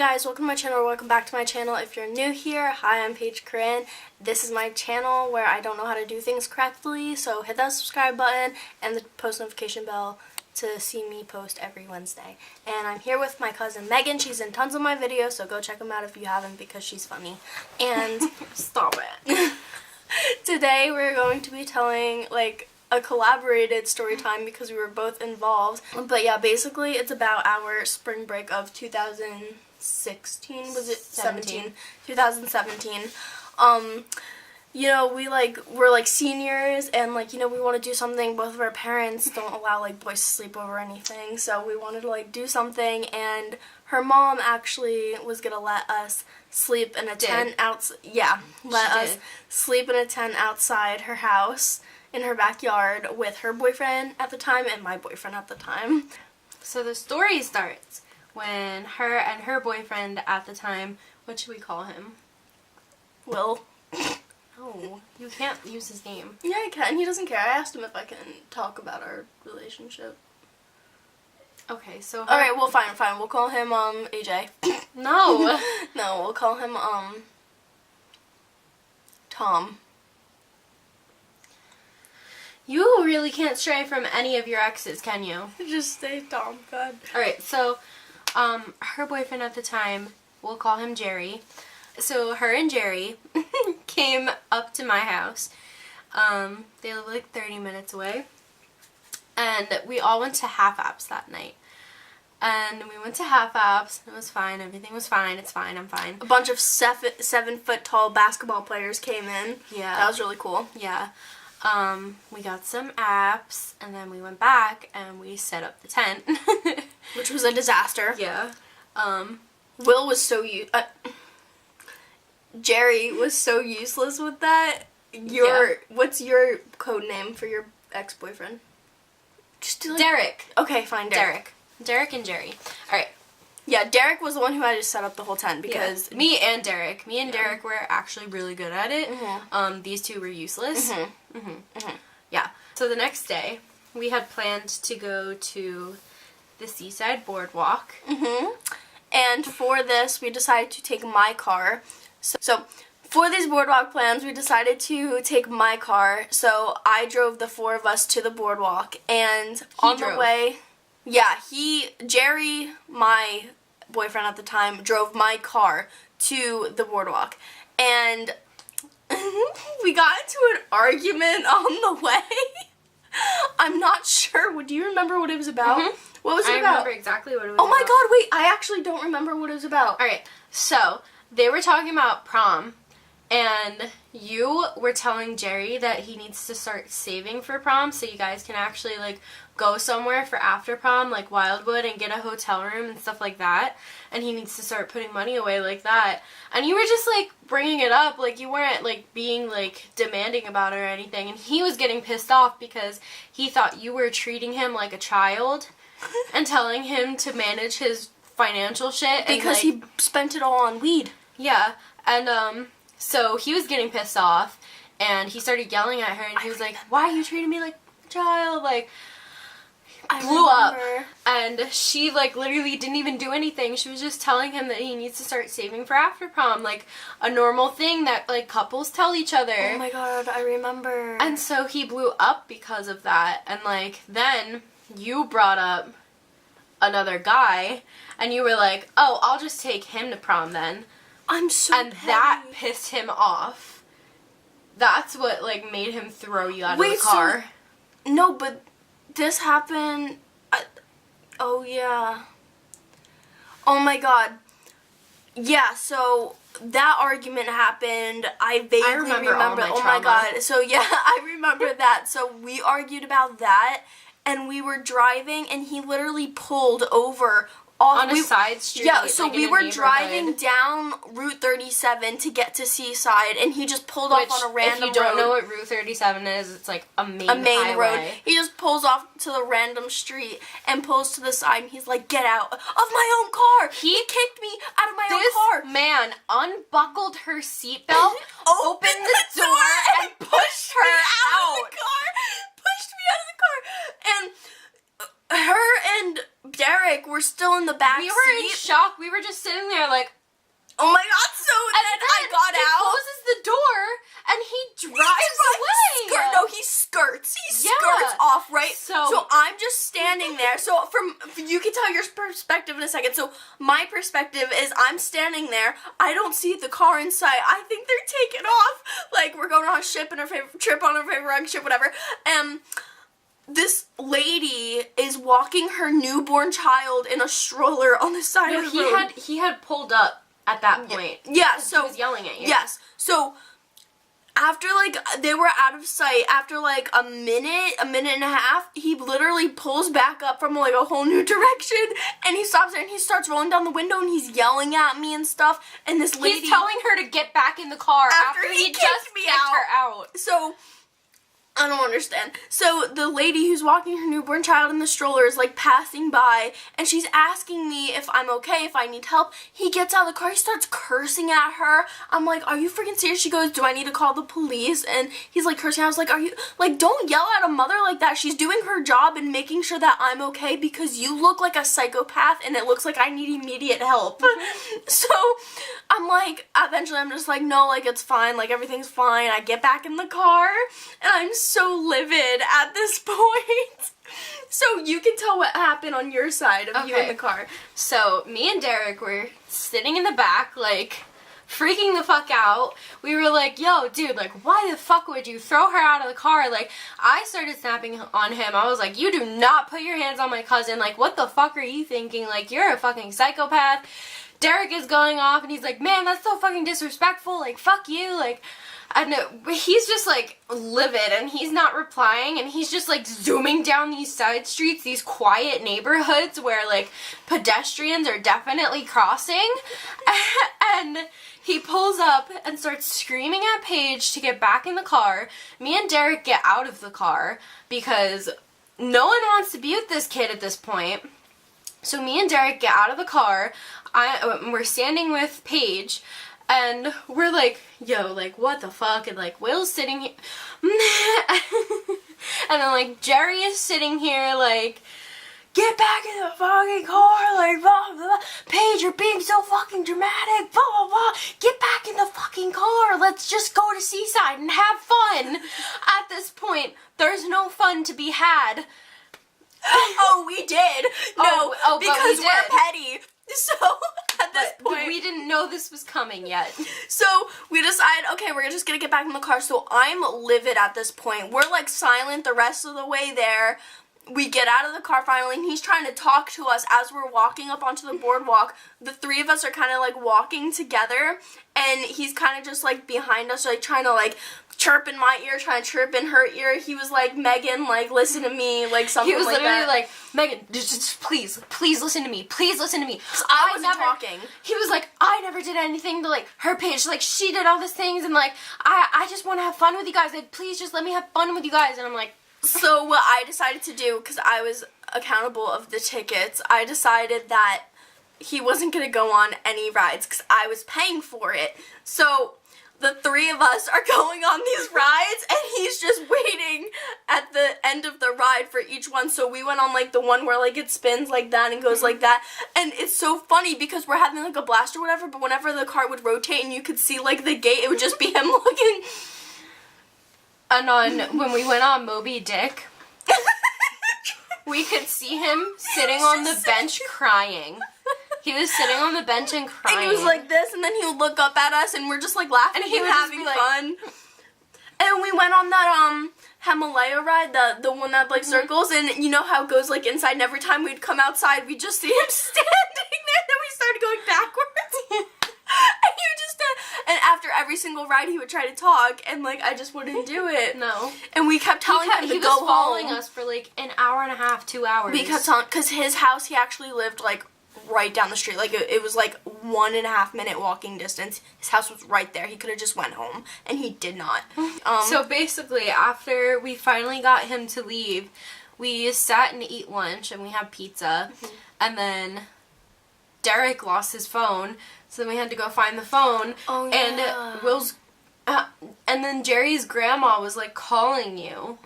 guys, welcome to my channel, or welcome back to my channel. If you're new here, hi, I'm Paigeecorinnee. This is my channel where I don't know how to do things correctly, so hit that subscribe button and the post notification bell to see me post every Wednesday. And I'm here with my cousin Megan. She's in tons of my videos, so go check them out if you haven't because she's funny. And stop it. Today we're going to be telling like a collaborated story time because we were both involved. But yeah, basically it's about our spring break of 2016, was it 17? 2017. You know, we're like seniors, and like, you know, we want to do something. Both of our parents don't allow like boys to sleep over or anything, so we wanted to like do something, and her mom actually was gonna let us sleep in a tent outside. Yeah, let us sleep in a tent outside her house in her backyard with her boyfriend at the time and my boyfriend at the time. So the story starts when her and her boyfriend at the time, what should we call him? Will. No, you can't use his name. Yeah, I can. He doesn't care. I asked him if I can talk about our relationship. Okay, so alright, well, fine. We'll call him, AJ. No. No, we'll call him, Tom. You really can't stray from any of your exes, can you? Just say Tom, God. Alright, so, her boyfriend at the time, we'll call him Jerry. So, her and Jerry came up to my house. They live like 30 minutes away. And we all went to Half Apps that night. And we went to Half Apps. It was fine. Everything was fine. It's fine. I'm fine. A bunch of 7-foot-tall basketball players came in. Yeah. That was really cool. Yeah. We got some apps, and then we went back, and we set up the tent. Which was a disaster. Yeah. Will was so Jerry was so useless with that. What's your code name for your ex-boyfriend? Just do, like, Derek. Okay, fine, Derek. Derek and Jerry. Alright. Yeah, Derek was the one who had to set up the whole tent because... Yeah. Me and Derek were actually really good at it. Mm-hmm. These two were useless. Mm-hmm. Mm-hmm. Mm-hmm. Yeah. So the next day, we had planned to go to the seaside boardwalk. Mm-hmm. And for this, we decided to take my car. So for these boardwalk plans, we decided to take my car. So I drove the four of us to the boardwalk, and on the way, yeah, Jerry, my boyfriend at the time, drove my car to the boardwalk, and we got into an argument on the way. I'm not sure. Do you remember what it was about? Mm-hmm. What was it about? I remember exactly what it was about. Oh my god, wait, I actually don't remember what it was about. Alright, so they were talking about prom, and you were telling Jerry that he needs to start saving for prom so you guys can actually, like, go somewhere for after prom, like Wildwood, and get a hotel room and stuff like that. And he needs to start putting money away like that. And you were just, like, bringing it up, like, you weren't, like, being, like, demanding about it or anything. And he was getting pissed off because he thought you were treating him like a child and telling him to manage his financial shit. Because and, like, he spent it all on weed. Yeah, and, so he was getting pissed off, and he started yelling at her, and he was like, why are you treating me like a child? Like, blew up. And she, like, literally didn't even do anything. She was just telling him that he needs to start saving for after prom, like, a normal thing that, like, couples tell each other. Oh my god, I remember. And so he blew up because of that, and, like, then you brought up another guy, and you were like, oh, I'll just take him to prom then. I'm so And petty. That pissed him off. That's what, like, made him throw you out of the car. So, no, but this happened... oh, yeah. Oh, my God. Yeah, so that argument happened. I vaguely remember. All my oh, my God. So, yeah, I remember that. So we argued about that, and we were driving, and he literally pulled over on a side street. Yeah, so like we were driving down Route 37 to get to Seaside, and he just pulled off on a random road. If you don't know what Route 37 is, it's like a main highway. Road. He just pulls off to the random street and pulls to the side, and he's like, get out of my own car! He kicked me out of my own car! This man unbuckled her seatbelt, opened the door, and pushed her out of the car! Pushed me out of the car! And her and Derek were still in the back We were in seat. shock. We were just sitting there like, Oh my god, so then I got he out. closes the door and he drives away. He skirts. He Yeah. skirts off, right? So I'm just standing there. So you can tell your perspective in a second. So my perspective is I'm standing there. I don't see the car in sight. I think they're taking off. Like we're going on a trip on our favorite road ship, whatever. This lady is walking her newborn child in a stroller on the side of the road. He had pulled up at that point. Yeah, so he was yelling at you. Yes. So after like they were out of sight, after like a minute and a half, he literally pulls back up from like a whole new direction and he stops there and he starts rolling down the window and he's yelling at me and stuff. And this lady, he's telling her to get back in the car after he just kicked her out. So I don't understand. So the lady who's walking her newborn child in the stroller is like passing by and she's asking me if I'm okay, if I need help. He gets out of the car, he starts cursing at her. I'm like, are you freaking serious? She goes, do I need to call the police? And he's like cursing. I was like, are you, like, don't yell at a mother like that. She's doing her job and making sure that I'm okay because you look like a psychopath and it looks like I need immediate help. So I'm like, eventually I'm just like, no, like it's fine, like everything's fine. I get back in the car and I'm so livid at this point. So you can tell what happened on your side of you in the car. So me and Derek were sitting in the back, like freaking the fuck out. We were like, yo, dude, like why the fuck would you throw her out of the car? Like I started snapping on him. I was like, you do not put your hands on my cousin. Like what the fuck are you thinking? Like you're a fucking psychopath. Derek is going off and he's like, man, that's so fucking disrespectful. Like fuck you. Like I know, he's just like livid and he's not replying and he's just like zooming down these side streets, these quiet neighborhoods where like pedestrians are definitely crossing. And he pulls up and starts screaming at Paige to get back in the car. Me and Derek get out of the car because no one wants to be with this kid at this point. So me and Derek get out of the car. We're standing with Paige. And we're like, yo, like, what the fuck? And, like, Will's sitting here. And then, like, Jerry is sitting here, like, get back in the fucking car, like, blah, blah, blah. Paige, you're being so fucking dramatic, blah, blah, blah. Get back in the fucking car. Let's just go to Seaside and have fun. At this point, there's no fun to be had. Oh, we did. No, because we're petty. So, at this point, we didn't know this was coming yet. So, we decided, okay, we're just gonna get back in the car. So, I'm livid at this point. We're, like, silent the rest of the way there. We get out of the car finally, and he's trying to talk to us as we're walking up onto the boardwalk. The three of us are kind of, like, walking together, and he's kind of just, like, behind us, like, trying to, like, chirp in my ear, trying to chirp in her ear. He was like, Megan, like, listen to me, like, something like that. He was literally like, Megan, just please listen to me. Please listen to me. I wasn't talking. He was like, I never did anything to, like, her Paige. Like, she did all these things, and, like, I just want to have fun with you guys. Like, please just let me have fun with you guys. And I'm like... So what I decided to do, because I was accountable of the tickets, I decided that he wasn't going to go on any rides because I was paying for it. So the three of us are going on these rides and he's just waiting at the end of the ride for each one. So we went on like the one where like it spins like that and goes like that. And it's so funny because we're having like a blast or whatever, but whenever the car would rotate and you could see like the gate, it would just be him looking. And when we went on Moby Dick, we could see him sitting on the bench crying. He was sitting on the bench and crying. And he was like this, and then he would look up at us, and we're just like laughing and having fun. And we went on that Himalaya ride, the one that like circles, and you know how it goes like inside, and every time we'd come outside, we'd just see him standing there, then we started going backwards. And he would just and after every single ride, he would try to talk, and like I just wouldn't do it. No. And we kept telling him to go home. He was following us for like an hour and a half, 2 hours. We kept telling, because his house, he actually lived like right down the street. Like it was like 1.5 minute walking distance. His house was right there. He could have just went home, and he did not. So basically, after we finally got him to leave, we sat and ate lunch, and we had pizza, and then Derek lost his phone. So then we had to go find the phone. Oh, yeah. And Will's... and then Jerry's grandma was, like, calling you.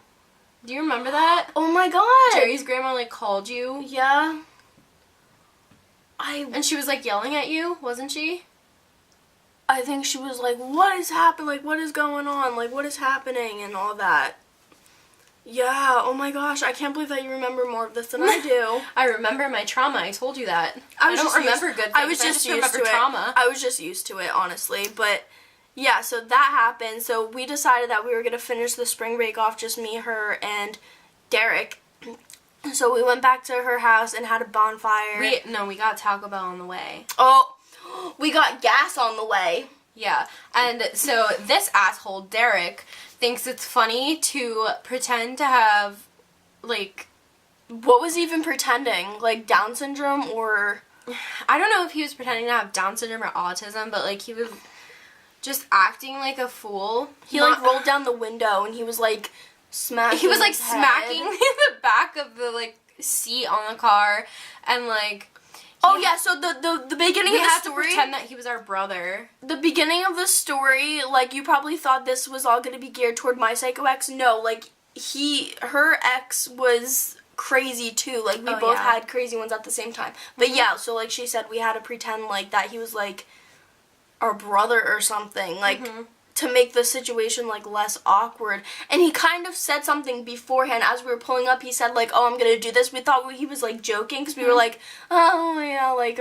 Do you remember that? Oh, my God. Jerry's grandma, like, called you. Yeah. And she was like yelling at you, wasn't she? I think she was like, what is happening? Like, what is going on? Like, what is happening? And all that. Yeah, oh my gosh, I can't believe that you remember more of this than I do. I remember my trauma, I told you that. I don't remember good things, I was just used to trauma. I was just used to it, honestly. But, yeah, so that happened. So we decided that we were going to finish the spring break off, just me, her, and Derek. So we went back to her house and had a bonfire. We got Taco Bell on the way. Oh, we got gas on the way. Yeah, and so this asshole, Derek, thinks it's funny to pretend to have, like... What was he even pretending? Like, Down syndrome, or... I don't know if he was pretending to have Down syndrome or autism, but, like, he was just acting like a fool. He, like, rolled down the window, and he was, like, smacking He was, like, his smacking head. the back of the, like, seat on the car, and, like... Oh, yeah, so the beginning of the story... We had to pretend that he was our brother. The beginning of the story, like, you probably thought this was all going to be geared toward my psycho ex. No, like, her ex was crazy, too. Like, we both had crazy ones at the same time. But, yeah, so, like she said, we had to pretend, like, that he was, like, our brother or something. Like, to make the situation, like, less awkward. And he kind of said something beforehand. As we were pulling up, he said, like, oh, I'm going to do this. We thought he was, like, joking, because we were like, oh, yeah, like,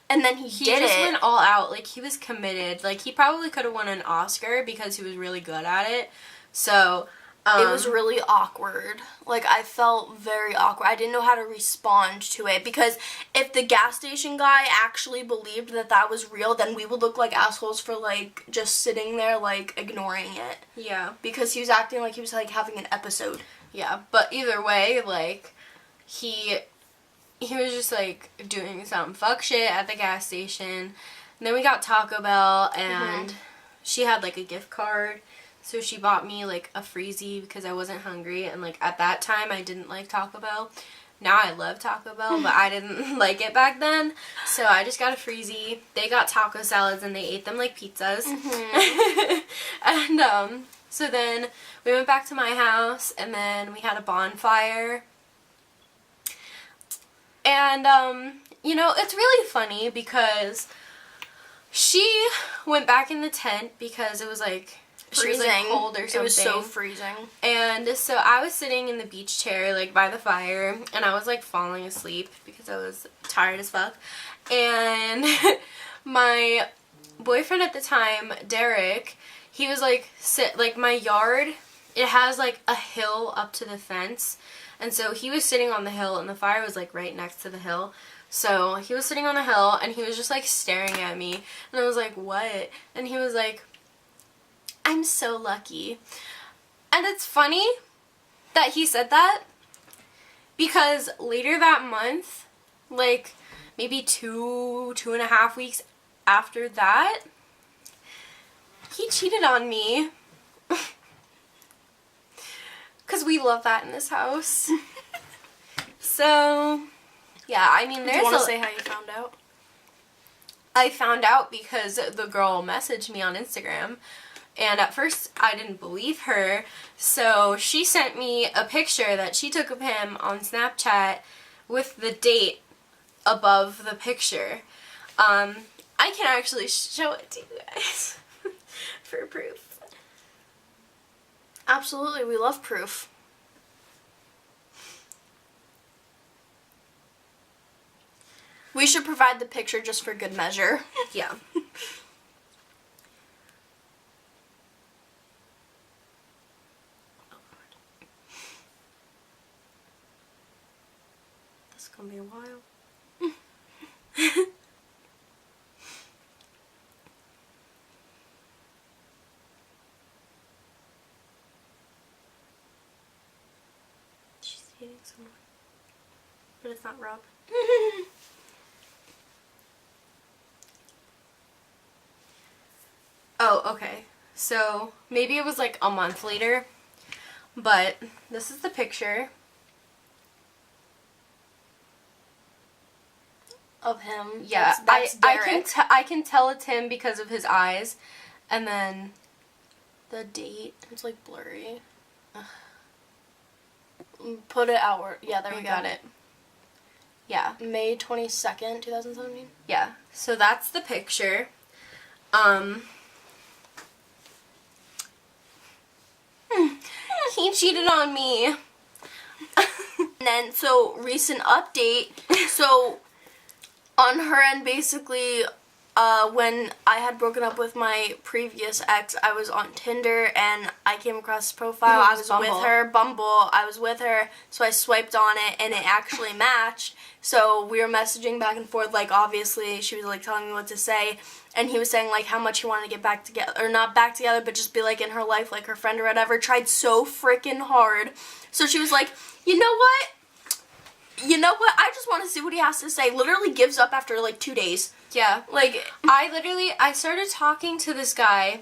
and then he did just it. Went all out. Like, he was committed. Like, he probably could have won an Oscar because he was really good at it. So... it was really awkward. Like, I felt very awkward. I didn't know how to respond to it, because if the gas station guy actually believed that that was real, then we would look like assholes for, like, just sitting there, like, ignoring it. Yeah. Because he was acting like he was, like, having an episode. Yeah, but either way, like, he was just, like, doing some fuck shit at the gas station. And then we got Taco Bell, and she had, like, a gift card. So she bought me, like, a freezy because I wasn't hungry. And, like, at that time, I didn't like Taco Bell. Now I love Taco Bell, but I didn't like it back then. So I just got a freezy. They got taco salads, and they ate them like pizzas. And, so then we went back to my house, and then we had a bonfire. And, you know, it's really funny because she went back in the tent because it was, like... freezing. She was, like, cold or something. It was so freezing. And so I was sitting in the beach chair, like, by the fire, and I was, like, falling asleep because I was tired as fuck. And my boyfriend at the time, Derek, he was, like, my yard, it has, like, a hill up to the fence. And so he was sitting on the hill, and the fire was, like, right next to the hill. So he was sitting on the hill, and he was just, like, staring at me. And I was like, what? And he was like... I'm so lucky. And it's funny that he said that because later that month, like maybe 2.5 weeks after that, he cheated on me. Because we love that in this house. So, yeah, I mean, there's... Do you want to say how you found out? I found out because the girl messaged me on Instagram. And at first, I didn't believe her, so she sent me a picture that she took of him on Snapchat with the date above the picture. I can actually show it to you guys for proof. Absolutely, we love proof. We should provide the picture just for good measure. Yeah. Gonna be a while. She's dating someone, but it's not Rob. Oh, okay. So maybe it was like a month later, but this is the picture. Of him. Yeah, that's Derek. I can tell it's him because of his eyes, and then the date. It's like blurry. Put it outward. Yeah, there we got it. Yeah. May 22nd, 2017. Yeah. So that's the picture. He cheated on me. And then, so, recent update. So, on her end, basically, when I had broken up with my previous ex, I was on Tinder, and I came across his profile. I was Bumble. with her. Bumble. I was with her, so I swiped on it, and it actually matched. So, we were messaging back and forth, like, obviously, she was, like, telling me what to say, and he was saying, like, how much he wanted to get back together, or not back together, but just be, like, in her life, like, her friend or whatever. Tried so freaking hard. So, she was like, you know what? I just want to see what he has to say. Literally gives up after, like, 2 days. Yeah. Like, I started talking to this guy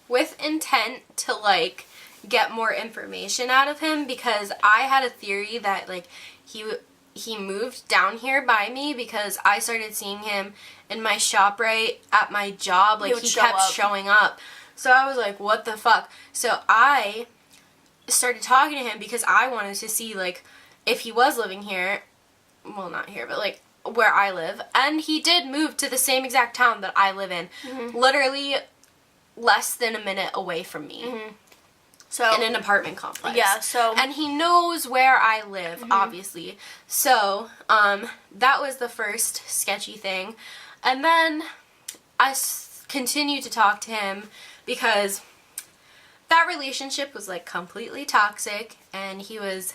with intent to, like, get more information out of him because I had a theory that, like, he moved down here by me because I started seeing him in my ShopRite at my job. Like, he kept showing up. So I was like, what the fuck? So I started talking to him because I wanted to see, like, if he was living here, well, not here, but, like, where I live. And he did move to the same exact town that I live in. Mm-hmm. Literally less than a minute away from me. Mm-hmm. So, in an apartment complex. Yeah, so. And he knows where I live, mm-hmm. obviously. So, that was the first sketchy thing. And then I continued to talk to him because that relationship was, like, completely toxic. And he was...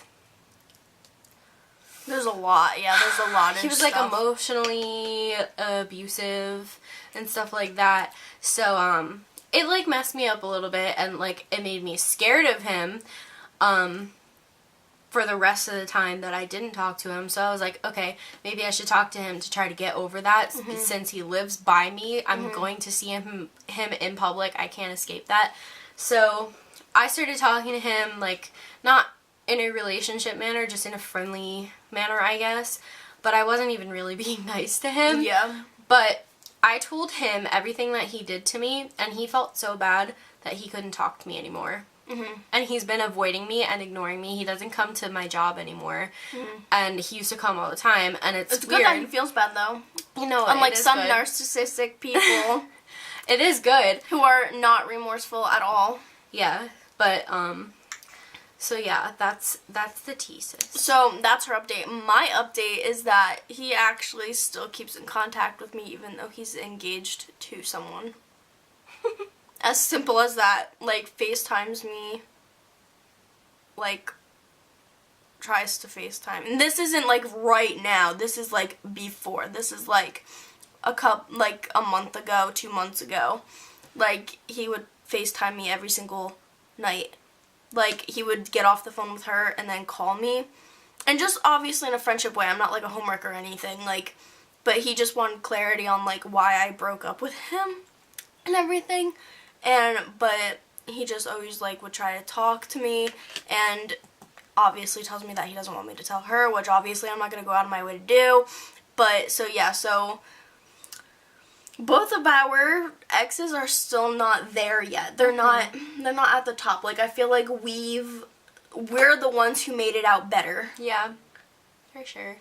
There's a lot. Yeah, there's a lot of He was, like, emotionally abusive and stuff like that. So, it, like, messed me up a little bit, and, like, it made me scared of him, for the rest of the time that I didn't talk to him. So I was like, okay, maybe I should talk to him to try to get over that. Mm-hmm. Since he lives by me, I'm mm-hmm. going to see him in public. I can't escape that. So I started talking to him, like, not in a relationship manner, just in a friendly manner, I guess. But I wasn't even really being nice to him. Yeah. But I told him everything that he did to me, and he felt so bad that he couldn't talk to me anymore. Mm-hmm. And he's been avoiding me and ignoring me. He doesn't come to my job anymore. Mm-hmm. And he used to come all the time, and it's weird. Good that he feels bad, though. You know, unlike some narcissistic people. It is good. Who are not remorseful at all. Yeah, but, so yeah, that's the thesis. So that's her update. My update is that he actually still keeps in contact with me even though he's engaged to someone. As simple as that. Like, FaceTimes me. Like, tries to FaceTime. And this isn't, like, right now. This is, like, before. This is, like, a month ago, 2 months ago. Like, he would FaceTime me every single night. Like, he would get off the phone with her and then call me. And just obviously in a friendship way. I'm not, like, a homework or anything. Like, but he just wanted clarity on, like, why I broke up with him and everything. But he just always, like, would try to talk to me. And obviously tells me that he doesn't want me to tell her. Which obviously I'm not going to go out of my way to do. But, so, yeah, so... Both of our exes are still not there yet. They're not at the top. Like, I feel like we're the ones who made it out better. Yeah, for sure.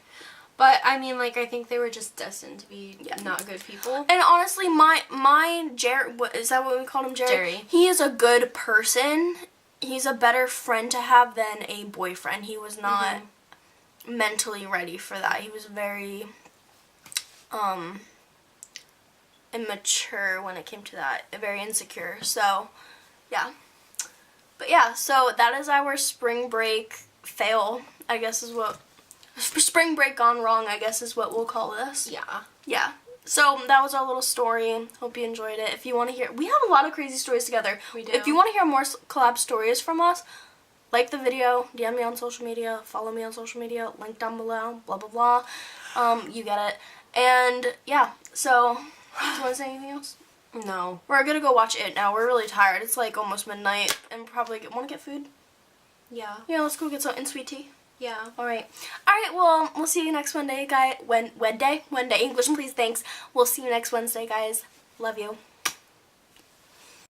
But, I mean, like, I think they were just destined to be not good people. And honestly, my Jerry, is that what we called him, Jerry? Jerry. He is a good person. He's a better friend to have than a boyfriend. He was not mentally ready for that. He was very, immature when it came to that, very insecure. So, yeah. But yeah, so that is our spring break fail, I guess is what, spring break gone wrong, I guess is what we'll call this. Yeah. Yeah. So that was our little story. Hope you enjoyed it. If you want to hear, we have a lot of crazy stories together. We do. If you want to hear more collab stories from us, like the video, DM me on social media, follow me on social media, link down below, blah, blah, blah. You get it. And yeah, so... Do you want to say anything else? No. We're going to go watch It now. We're really tired. It's like almost midnight. And probably want to get food? Yeah. Yeah, let's go get some sweet tea. Yeah. Alright. Alright, well, we'll see you next Wednesday, guys. Wednesday? English, please, thanks. We'll see you next Wednesday, guys. Love you.